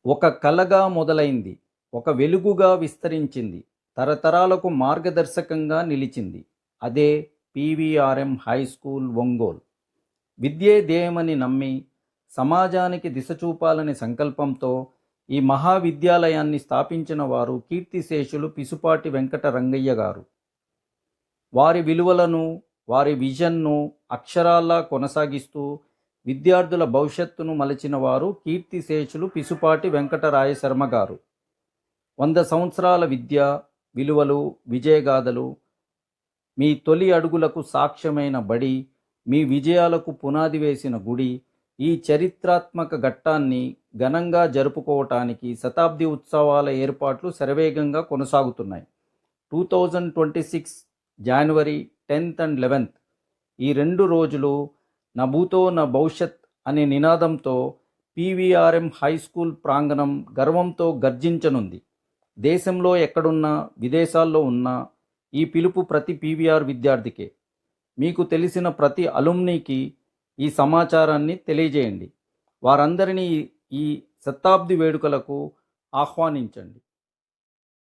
ఒక కలగా మొదలైంది. ఒక వెలుగుగా విస్తరించింది. తరతరాలకు మార్గదర్శకంగా నిలిచింది. అదే పీవీఆర్ఎం హై స్కూల్ ఒంగోలు. విద్యే ధ్యేయమని నమ్మి, సమాజానికి దిశ చూపాలని సంకల్పంతో ఈ మహావిద్యాలయాన్ని స్థాపించిన వారు కీర్తిశేషులు పిసుపాటి వెంకట రంగయ్య గారు. వారి విలువలను, వారి విజన్ను అక్షరాల్లా కొనసాగిస్తూ విద్యార్థుల భవిష్యత్తును మలచిన వారు కీర్తిశేషులు పిసుపాటి వెంకటరాయ శర్మ గారు. 100 సంవత్సరాల విద్య, విలువలు, విజయగాథలు, మీ తొలి అడుగులకు సాక్ష్యమైన బడి, మీ విజయాలకు పునాది వేసిన గుడి, ఈ చరిత్రాత్మక ఘట్టాన్ని ఘనంగా జరుపుకోవటానికి శతాబ్ది ఉత్సవాల ఏర్పాట్లు శరవేగంగా కొనసాగుతున్నాయి. 2026 జనవరి 10th and 11th ఈ 2 రోజులు నభూతో నా భవిష్యత్ అనే నినాదంతో పీవీఆర్ఎం హై స్కూల్ ప్రాంగణం గర్వంతో గర్జించనుంది. దేశంలో ఎక్కడున్నా, విదేశాల్లో ఉన్నా ఈ పిలుపు ప్రతి పీవీఆర్ విద్యార్థికే. మీకు తెలిసిన ప్రతి అలుమ్నీకి ఈ సమాచారాన్ని తెలియజేయండి. వారందరినీ ఈ శతాబ్ది వేడుకలకు ఆహ్వానించండి.